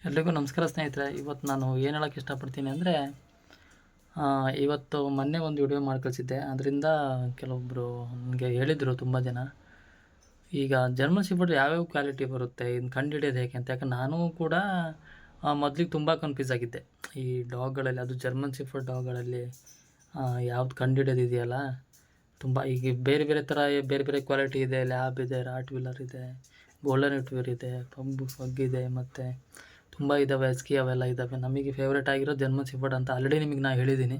ಎಲ್ರಿಗೂ ನಮಸ್ಕಾರ ಸ್ನೇಹಿತರೆ. ಇವತ್ತು ನಾನು ಏನು ಹೇಳೋಕ್ಕೆ ಇಷ್ಟಪಡ್ತೀನಿ ಅಂದರೆ, ಇವತ್ತು ಮೊನ್ನೆ ಒಂದು ವಿಡಿಯೋ ಮಾಡಿ ಕಳಿಸಿದ್ದೆ. ಅದರಿಂದ ಕೆಲವೊಬ್ಬರು ನನಗೆ ಹೇಳಿದರು ತುಂಬ ಜನ, ಈಗ ಜರ್ಮನ್ ಶೆಫರ್ಡ್ ಯಾವ್ಯಾವ ಕ್ವಾಲಿಟಿ ಬರುತ್ತೆ, ಇದನ್ನು ಕಂಡುಹಿಡಿಯೋದು ಹೇಗೆ ಅಂತ. ಯಾಕಂದ್ರೆ ನಾನು ಕೂಡ ಮೊದಲಿಗೆ ತುಂಬ ಕನ್ಫ್ಯೂಸ್ ಆಗಿದ್ದೆ ಈ ಡಾಗ್ಗಳಲ್ಲಿ, ಅದು ಜರ್ಮನ್ ಶೆಫರ್ಡ್ ಡಾಗ್ಗಳಲ್ಲಿ ಯಾವ್ದು ಕಂಡುಹಿಡಿಯೋದು ಇದೆಯಲ್ಲ. ತುಂಬ ಈಗ ಬೇರೆ ಬೇರೆ ಥರ ಬೇರೆ ಬೇರೆ ಕ್ವಾಲಿಟಿ ಇದೆ. ಲ್ಯಾಬ್ ಇದೆ, ರಾಟ್ ವೀಲರ್ ಇದೆ, ಗೋಲ್ಡನ್ ರಿಟ್ರೀವರ್ ಇದೆ, ಪಗ್ ಇದೆ, ಮತ್ತು ತುಂಬ ಇದ್ದಾವೆ, ಸ್ಕಿ ಅವೆಲ್ಲ ಇದ್ದಾವೆ. ನಮಗೆ ಫೇವ್ರೇಟ್ ಆಗಿರೋ ಜರ್ಮನ್ ಶೆಫರ್ಡ್ ಅಂತ ಆಲ್ರೆಡಿ ನಿಮಗೆ ನಾನು ಹೇಳಿದ್ದೀನಿ.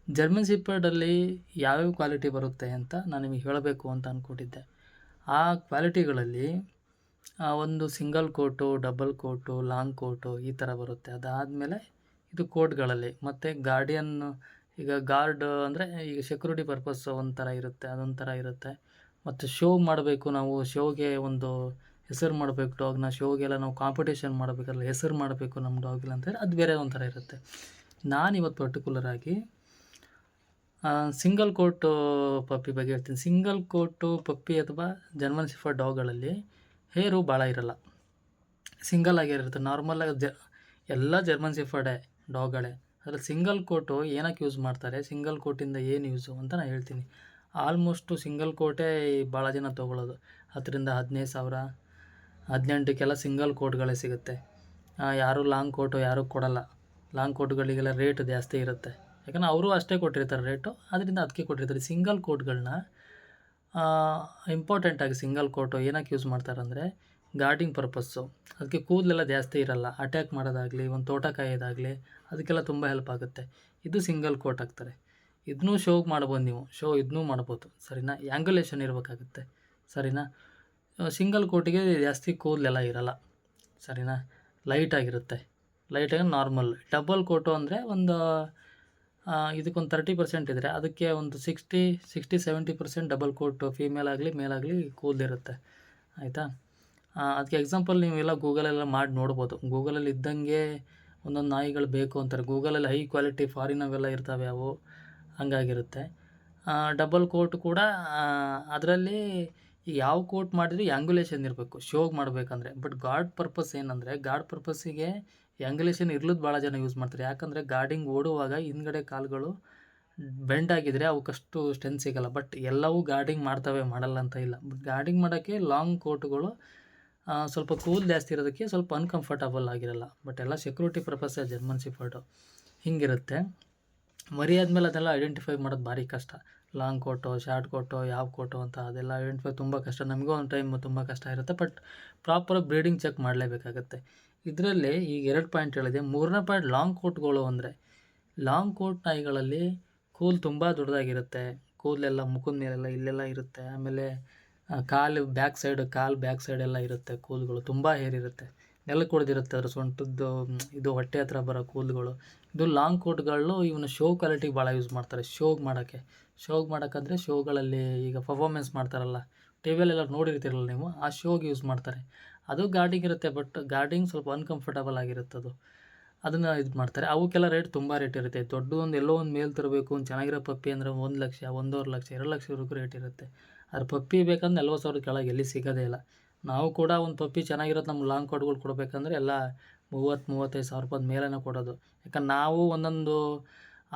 ಜರ್ಮನ್ ಶೆಫರ್ಡಲ್ಲಿ ಯಾವ್ಯಾವ ಕ್ವಾಲಿಟಿ ಬರುತ್ತೆ ಅಂತ ನಾನು ನಿಮಗೆ ಹೇಳಬೇಕು ಅಂತ ಅಂದ್ಕೊಂಡಿದ್ದೆ. ಆ ಕ್ವಾಲಿಟಿಗಳಲ್ಲಿ ಒಂದು single coat, double coat, long coat ಈ ಥರ ಬರುತ್ತೆ. ಅದಾದಮೇಲೆ ಇದು ಕೋಟ್ಗಳಲ್ಲಿ ಮತ್ತು ಗಾರ್ಡಿಯನ್, ಈಗ ಗಾರ್ಡ್ ಅಂದರೆ ಈಗ ಸೆಕ್ಯೂರಿಟಿ ಪರ್ಪಸ್ ಒಂಥರ ಇರುತ್ತೆ, ಅದೊಂಥರ ಇರುತ್ತೆ. ಮತ್ತು ಶೋ ಮಾಡಬೇಕು, ನಾವು ಶೋಗೆ ಒಂದು ಹೆಸರು ಮಾಡಬೇಕು ಡಾಗ್ನ, ಶೋಗೆಲ್ಲ ನಾವು ಕಾಂಪಿಟೇಷನ್ ಮಾಡಬೇಕಲ್ಲ, ಹೆಸರು ಮಾಡಬೇಕು ನಮ್ಮ ಡಾಗಿಲ್ಲ ಅಂತೇಳಿ ಅದು ಬೇರೆ ಒಂಥರ ಇರುತ್ತೆ. ನಾನಿವತ್ತು ಪರ್ಟಿಕ್ಯುಲರಾಗಿ ಸಿಂಗಲ್ ಕೋಟು ಪಪ್ಪಿ ಬಗ್ಗೆ ಹೇಳ್ತೀನಿ. ಸಿಂಗಲ್ ಕೋಟು ಪಪ್ಪಿ ಅಥವಾ ಜರ್ಮನ್ ಶೆಫರ್ಡ್ ಡಾಗ್ಗಳಲ್ಲಿ ಹೇರು ಭಾಳ ಇರಲ್ಲ, ಸಿಂಗಲ್ ಆಗಿರುತ್ತೆ. ನಾರ್ಮಲಾಗಿ ಎಲ್ಲ ಜರ್ಮನ್ ಶೆಫರ್ಡೇ ಡಾಗ್ಗಳೇ. ಅದರಲ್ಲಿ ಸಿಂಗಲ್ ಕೋಟು ಏನಕ್ಕೆ ಯೂಸ್ ಮಾಡ್ತಾರೆ, ಸಿಂಗಲ್ ಕೋಟಿಂದ ಏನು ಯೂಸು ಅಂತ ನಾನು ಹೇಳ್ತೀನಿ. ಆಲ್ಮೋಸ್ಟು ಸಿಂಗಲ್ ಕೋಟೇ ಭಾಳ ಜನ ತೊಗೊಳ್ಳೋದು. 10ರಿಂದ 15,000, 18ಕ್ಕೆಲ್ಲ ಸಿಂಗಲ್ ಕೋಟ್ಗಳೇ ಸಿಗುತ್ತೆ. ಯಾರೂ ಲಾಂಗ್ ಕೋಟು ಯಾರೂ ಕೊಡೋಲ್ಲ. ಲಾಂಗ್ ಕೋಟ್ಗಳಿಗೆಲ್ಲ ರೇಟ್ ಜಾಸ್ತಿ ಇರುತ್ತೆ, ಯಾಕಂದರೆ ಅವರು ಅಷ್ಟೇ ಕೊಟ್ಟಿರ್ತಾರೆ ರೇಟು, ಅದರಿಂದ ಅದಕ್ಕೆ ಕೊಟ್ಟಿರ್ತಾರೆ. ಸಿಂಗಲ್ ಕೋಟ್ಗಳನ್ನ ಇಂಪಾರ್ಟೆಂಟಾಗಿ ಸಿಂಗಲ್ ಕೋಟು ಏನಕ್ಕೆ ಯೂಸ್ ಮಾಡ್ತಾರಂದರೆ ಗಾರ್ಡಿಂಗ್ ಪರ್ಪಸ್ಸು. ಅದಕ್ಕೆ ಕೂದಲೆಲ್ಲ ಜಾಸ್ತಿ ಇರಲ್ಲ, ಅಟ್ಯಾಕ್ ಮಾಡೋದಾಗಲಿ, ಒಂದು ತೋಟ ಕಾಯೋದಾಗಲಿ ಅದಕ್ಕೆಲ್ಲ ತುಂಬ ಹೆಲ್ಪ್ ಆಗುತ್ತೆ. ಇದು ಸಿಂಗಲ್ ಕೋಟ್ ಹಾಕ್ತಾರೆ. ಇದನ್ನೂ ಶೋಗೆ ಮಾಡ್ಬೋದು ನೀವು, ಶೋ ಇದನ್ನೂ ಮಾಡ್ಬೋದು, ಸರಿನಾ. ಆ್ಯಂಗುಲೇಷನ್ ಇರಬೇಕಾಗುತ್ತೆ, ಸರಿನಾ. ಸಿಂಗಲ್ ಕೋಟಿಗೆ ಜಾಸ್ತಿ ಕೂದಲೆಲ್ಲ ಇರಲ್ಲ, ಸರಿನಾ, ಲೈಟಾಗಿರುತ್ತೆ. ಲೈಟಾಗಿ ನಾರ್ಮಲ್. ಡಬಲ್ ಕೋಟು ಅಂದರೆ ಒಂದು ಇದಕ್ಕೊಂದು 30% ಇದ್ದರೆ ಅದಕ್ಕೆ ಒಂದು 60-70% ಡಬಲ್ ಕೋಟು ಫೀಮೇಲ್ ಆಗಲಿ ಮೇಲ್ ಆಗಲಿ ಕೂದಲಿರುತ್ತೆ, ಆಯಿತಾ. ಅದಕ್ಕೆ ಎಕ್ಸಾಂಪಲ್ ನೀವೆಲ್ಲ ಗೂಗಲೆಲ್ಲ ಮಾಡಿ ನೋಡ್ಬೋದು. ಗೂಗಲಲ್ಲಿ ಇದ್ದಂಗೆ ಒಂದೊಂದು ನಾಯಿಗಳು ಬೇಕು ಅಂತಾರೆ. ಗೂಗಲಲ್ಲಿ ಹೈ ಕ್ವಾಲಿಟಿ ಫಾರಿನ್ ಅವೆಲ್ಲ ಇರ್ತವೆ, ಅವು ಹಂಗಾಗಿರುತ್ತೆ. ಡಬಲ್ ಕೋಟ್ ಕೂಡ ಅದರಲ್ಲಿ ಯಾವ ಕೋಟ್ ಮಾಡಿದ್ರೆ ಆ್ಯಂಗುಲೇಷನ್ ಇರಬೇಕು ಶೋಗೆ ಮಾಡಬೇಕಂದ್ರೆ. ಬಟ್ ಗಾರ್ಡ್ ಪರ್ಪಸ್ ಏನಂದರೆ, ಗಾರ್ಡ್ ಪರ್ಪಸ್ಸಿಗೆ ಆ್ಯಂಗುಲೇಷನ್ ಇರ್ಲದ್ದು ಭಾಳ ಜನ ಯೂಸ್ ಮಾಡ್ತಾರೆ. ಯಾಕಂದರೆ ಗಾರ್ಡಿಂಗ್ ಓಡುವಾಗ ಹಿಂದ್ಗಡೆ ಕಾಲುಗಳು ಬೆಂಡ್ ಆಗಿದ್ದರೆ ಅವಕ್ಕಷ್ಟು ಸ್ಟ್ರೆಂತ್ ಸಿಗೋಲ್ಲ. ಬಟ್ ಎಲ್ಲವೂ ಗಾರ್ಡಿಂಗ್ ಮಾಡ್ತವೆ, ಮಾಡಲ್ಲ ಅಂತ ಇಲ್ಲ. ಬಟ್ ಗಾರ್ಡಿಂಗ್ ಮಾಡೋಕ್ಕೆ ಲಾಂಗ್ ಕೋಟುಗಳು ಸ್ವಲ್ಪ ಕೂಲ್ ಜಾಸ್ತಿ ಇರೋದಕ್ಕೆ ಸ್ವಲ್ಪ ಅನ್ಕಂಫರ್ಟಬಲ್ ಆಗಿರಲ್ಲ. ಬಟ್ ಎಲ್ಲ ಸೆಕ್ಯೂರಿಟಿ ಪರ್ಪಸ್ಸೇ ಜರ್ಮನ್ ಶೆಫರ್ಡು, ಹಿಂಗಿರುತ್ತೆ. ಮರಿ ಆದಮೇಲೆ ಅದೆಲ್ಲ ಐಡೆಂಟಿಫೈ ಮಾಡೋದು ಭಾರಿ ಕಷ್ಟ. ಲಾಂಗ್ ಕೋಟು, ಶಾರ್ಟ್ ಕೋಟು, ಯಾವ ಕೋಟು ಅಂತ ಅದೆಲ್ಲ ಐಡೆಂಟಿಫೈ ತುಂಬ ಕಷ್ಟ. ನಮಗೂ ಒಂದು ಟೈಮ್ ತುಂಬ ಕಷ್ಟ ಇರುತ್ತೆ. ಬಟ್ ಪ್ರಾಪರ್ ಬ್ರೀಡಿಂಗ್ ಚೆಕ್ ಮಾಡಲೇಬೇಕಾಗತ್ತೆ. ಇದರಲ್ಲಿ ಈಗ 2 ಪಾಯಿಂಟ್ ಹೇಳಿದೆ. 3ನೇ ಪಾಯಿಂಟ್ ಲಾಂಗ್ ಕೋಟ್ಗಳು ಅಂದರೆ, ಲಾಂಗ್ ಕೋಟ್ ನಾಯಿಗಳಲ್ಲಿ ಕೂದಲು ತುಂಬ ದೊಡ್ಡದಾಗಿರುತ್ತೆ. ಕೂದಲೆಲ್ಲ ಮುಖದ ಮೇಲೆಲ್ಲ ಇಲ್ಲೆಲ್ಲ ಇರುತ್ತೆ. ಆಮೇಲೆ ಕಾಲು ಬ್ಯಾಕ್ ಸೈಡ್ ಎಲ್ಲ ಇರುತ್ತೆ, ಕೂದಲುಗಳು ತುಂಬ ಹೇರ್ ಇರುತ್ತೆ, ನೆಲಕ್ಕೆ ಹೊಡೆದಿರುತ್ತೆ. ಅದ್ರ ಸೊಂಟದ್ದು ಇದು ಹೊಟ್ಟೆ ಹತ್ರ ಬರೋ ಕೂದಲುಗಳು. ಇದು ಲಾಂಗ್ ಕೋಟ್ಗಳು ಇವನ್ನ ಶೋ ಕ್ವಾಲಿಟಿಗೆ ಭಾಳ ಯೂಸ್ ಮಾಡ್ತಾರೆ, ಶೋಗೆ ಮಾಡೋಕ್ಕಂದರೆ ಶೋಗಳಲ್ಲಿ ಈಗ ಪರ್ಫಾರ್ಮೆನ್ಸ್ ಮಾಡ್ತಾರಲ್ಲ, ಟಿ ವಿಯಲ್ಲೆಲ್ಲ ನೋಡಿರ್ತೀರಲ್ಲ ನೀವು, ಆ ಶೋಗೆ ಯೂಸ್ ಮಾಡ್ತಾರೆ. ಅದು ಗಾರ್ಡಿಂಗ್ ಇರುತ್ತೆ, ಬಟ್ ಗಾರ್ಡಿಂಗ್ ಸ್ವಲ್ಪ ಅನ್ಕಂಫರ್ಟಬಲ್ ಆಗಿರುತ್ತೆ ಅದು, ಅದನ್ನು ಇದು ಮಾಡ್ತಾರೆ. ಅವಕ್ಕೆಲ್ಲ ರೇಟ್ ತುಂಬ ರೇಟ್ ಇರುತ್ತೆ. ದೊಡ್ಡದೊಂದು ಎಲ್ಲೋ ಒಂದು ಮೇಲ್ ತರಬೇಕು, ಒಂದು ಚೆನ್ನಾಗಿರೋ ಪಪ್ಪಿ ಅಂದರೆ 1 ಲಕ್ಷ, 1.5 ಲಕ್ಷ, 2 ಲಕ್ಷವರೆಗೂ ರೇಟ್ ಇರುತ್ತೆ. ಅದ್ರ ಪಪ್ಪಿ ಬೇಕಂದ್ರೆ 40,000 ಕೆಳಗೆ ಎಲ್ಲಿ ಸಿಗೋದೇ ಇಲ್ಲ. ನಾವು ಕೂಡ ಒಂದು ಪಪ್ಪಿ ಚೆನ್ನಾಗಿರೋದು ನಮ್ಮ ಲಾಂಗ್ ಕೋಟ್ಗಳು ಕೊಡಬೇಕಂದ್ರೆ ಎಲ್ಲ 30-35 ಸಾವಿರ ರೂಪಾಯಿ ಮೇಲೇ ಕೊಡೋದು. ಯಾಕಂದ್ರೆ ನಾವು ಒಂದೊಂದು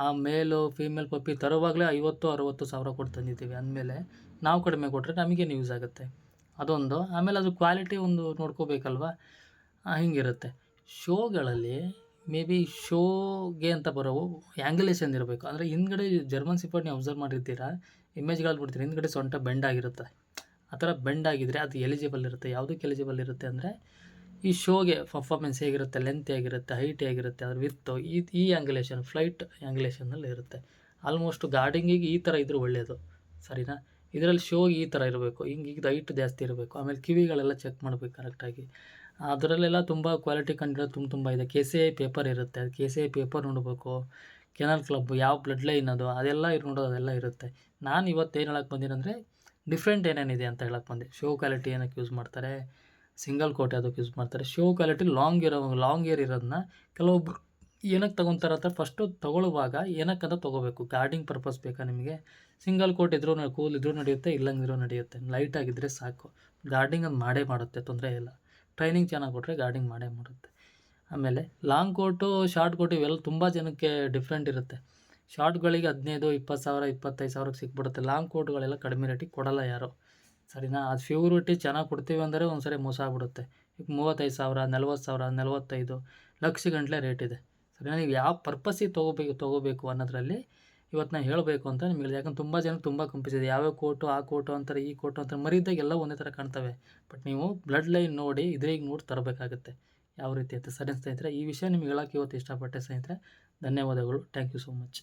ಆ ಮೇಲು ಫೀಮೇಲ್ ಪಪ್ಪಿ ತರುವಾಗಲೇ 50-60 ಸಾವಿರ ಕೊಟ್ಟು ತಂದಿದ್ದೀವಿ. ಅಂದಮೇಲೆ ನಾವು ಕಡಿಮೆ ಕೊಟ್ಟರೆ ನಮಗೇನು ಯೂಸ್ ಆಗುತ್ತೆ, ಅದೊಂದು. ಆಮೇಲೆ ಅದು ಕ್ವಾಲಿಟಿ ಒಂದು ನೋಡ್ಕೋಬೇಕಲ್ವ, ಹಿಂಗಿರುತ್ತೆ. ಶೋಗಳಲ್ಲಿ ಮೇ ಬಿ ಶೋಗೆ ಅಂತ ಬರೋವು ಆ್ಯಂಗುಲೇಷನ್ ಇರಬೇಕು. ಅಂದರೆ ಹಿಂದ್ಗಡೆ ಜರ್ಮನ್ ಶೆಫರ್ಡ್ ನೀವು ಅಬ್ಸರ್ವ್ ಮಾಡಿರ್ತೀರಾ, ಇಮೇಜ್ಗಳು ಬಿಡ್ತೀರಿ, ಹಿಂದ್ಗಡೆ ಸೊಂಟ ಬೆಂಡ್ ಆಗಿರುತ್ತೆ. ಆ ಥರ ಬೆಂಡ್ ಆಗಿದ್ದರೆ ಅದು ಎಲಿಜಿಬಲ್ ಇರುತ್ತೆ. ಯಾವುದಕ್ಕೆ ಎಲಿಜಿಬಲ್ ಇರುತ್ತೆ ಅಂದರೆ, ಈ ಶೋಗೆ ಪರ್ಫಾರ್ಮೆನ್ಸ್ ಹೇಗಿರುತ್ತೆ, ಲೆಂತ್ ಹೇಗಿರುತ್ತೆ, ಹೈಟ್ ಹೇಗಿರುತ್ತೆ, ಅದ್ರ ವಿತ್ತು, ಈ ಆ್ಯಂಗುಲೇಷನ್ ಫ್ಲೈಟ್ ಆ್ಯಂಗುಲೇಷನಲ್ಲಿ ಇರುತ್ತೆ. ಆಲ್ಮೋಸ್ಟ್ ಗಾರ್ಡಿಂಗಿಗೆ ಈ ಥರ ಇದ್ರೂ ಒಳ್ಳೆಯದು, ಸರಿನಾ. ಇದರಲ್ಲಿ ಶೋಗೆ ಈ ಥರ ಇರಬೇಕು, ಹಿಂಗೆ ಹೈಟ್ ಜಾಸ್ತಿ ಇರಬೇಕು. ಆಮೇಲೆ ಕಿವಿಗಳೆಲ್ಲ ಚೆಕ್ ಮಾಡಬೇಕು ಕರೆಕ್ಟಾಗಿ. ಅದರಲ್ಲೆಲ್ಲ ತುಂಬ ಕ್ವಾಲಿಟಿ ಕಂಡಿರೋದು ತುಂಬ ಇದೆ. KCI ಪೇಪರ್ ಇರುತ್ತೆ, ಅದು KCI ಪೇಪರ್ ನೋಡಬೇಕು. ಕೆನಲ್ ಕ್ಲಬ್ ಯಾವ ಬ್ಲಡ್ ಲೈನ್ ಅದೆಲ್ಲ ನೋಡೋದು, ಅದೆಲ್ಲ ಇರುತ್ತೆ. ನಾನು ಇವತ್ತು ಏನು ಹೇಳಕ್ಕೆ ಬಂದೀನಿ ಡಿಫ್ರೆಂಟ್ ಏನೇನಿದೆ ಅಂತ ಹೇಳಕ್ಕೆ ಬಂದೆ. ಶೋ ಕ್ವಾಲಿಟಿ ಏನಕ್ಕೆ ಯೂಸ್ ಮಾಡ್ತಾರೆ, ಸಿಂಗಲ್ ಕೋಟ್ ಅದಕ್ಕೆ ಯೂಸ್ ಮಾಡ್ತಾರೆ. ಶೋ ಕ್ವಾಲಿಟಿ ಲಾಂಗ್ ಏರ್ ಇರೋದನ್ನ ಕೆಲವೊಬ್ರು ಏನಕ್ಕೆ ತೊಗೊತಾರೆ ಅಂತ, ಫಸ್ಟು ತೊಗೊಳ್ಳುವಾಗ ಏನಕ್ಕಂತ ತೊಗೋಬೇಕು. ಗಾರ್ಡಿಂಗ್ ಪರ್ಪಸ್ ಬೇಕಾ ನಿಮಗೆ, ಸಿಂಗಲ್ ಕೋಟ್ ಇದ್ರೂ ಕೂಲ್ ಇದ್ರೂ ನಡೆಯುತ್ತೆ, ಇಲ್ಲಂಗಿದ್ರೂ ನಡೆಯುತ್ತೆ, ಲೈಟಾಗಿದ್ದರೆ ಸಾಕು. ಗಾರ್ಡಿಂಗ್ ಅದು ಮಾಡೇ ಮಾಡುತ್ತೆ, ತೊಂದರೆ ಇಲ್ಲ. ಟ್ರೈನಿಂಗ್ ಚೆನ್ನಾಗಿ ಕೊಟ್ಟರೆ ಗಾರ್ಡಿಂಗ್ ಮಾಡೇ ಮಾಡುತ್ತೆ. ಆಮೇಲೆ ಲಾಂಗ್ ಕೋಟು, ಶಾರ್ಟ್ ಕೋಟು ಇವೆಲ್ಲ ತುಂಬ ಜನಕ್ಕೆ ಡಿಫ್ರೆಂಟ್ ಇರುತ್ತೆ. ಶಾರ್ಟ್‌ಗಳಿಗೆ 15, 20,000, 25,000ಕ್ಕೆ ಸಿಕ್ಬಿಡುತ್ತೆ. ಲಾಂಗ್ ಕೋಟ್‌ಗಳೆಲ್ಲ ಕಡಿಮೆ ರೇಟಿಗೆ ಕೊಡಲ್ಲ ಯಾರು. ಸರಿನಾ? ಅದು ಪ್ಯೂರಿಟಿ ಚೆನ್ನಾಗಿ ಕೊಡ್ತೀವಿ ಅಂದರೆ ಒಂದ್ಸರಿ ಮೋಸ ಆಗ್ಬಿಡುತ್ತೆ. ಈಗ 35,000, 40,000, 45 ಲಕ್ಷಗಟ್ಟಲೆ ರೇಟ್ ಇದೆ. ಸರಿನಾ? ನೀವು ಯಾವ ಪರ್ಪಸ್ಸಿಗೆ ತೊಗೋಬೇಕು ಅನ್ನೋದ್ರಲ್ಲಿ ಇವತ್ತು ನಾನು ಹೇಳಬೇಕು ಅಂತ ನಿಮ್ಗೆ ಹೇಳಿದೆ. ಯಾಕಂದ್ರೆ ತುಂಬ ಜನಕ್ಕೆ ತುಂಬ ಕನ್ಫ್ಯೂಸ್ ಇದೆ. ಯಾವ್ಯಾವ ಕೋಟು, ಆ ಕೋಟು ಅಂತಾರೆ, ಈ ಕೋಟು ಅಂತಾರೆ. ಮರಿದಾಗ ಎಲ್ಲ ಒಂದೇ ಥರ ಕಾಣ್ತವೆ. ಬಟ್ ನೀವು ಬ್ಲಡ್ ಲೈನ್ ನೋಡಿ ಇದ್ರಿಗೆ ನೋಡಿ ತರಬೇಕಾಗುತ್ತೆ ಯಾವ ರೀತಿ ಅಂತ. ಸರಿ ಸ್ನೇಹಿತರೆ, ಈ ವಿಷಯ ನಿಮ್ಗೆ ಹೇಳೋಕ್ಕೆ ಇವತ್ತು ಇಷ್ಟಪಟ್ಟೆ ಸ್ನೇಹಿತರೆ. ಧನ್ಯವಾದಗಳು. Thank you so much.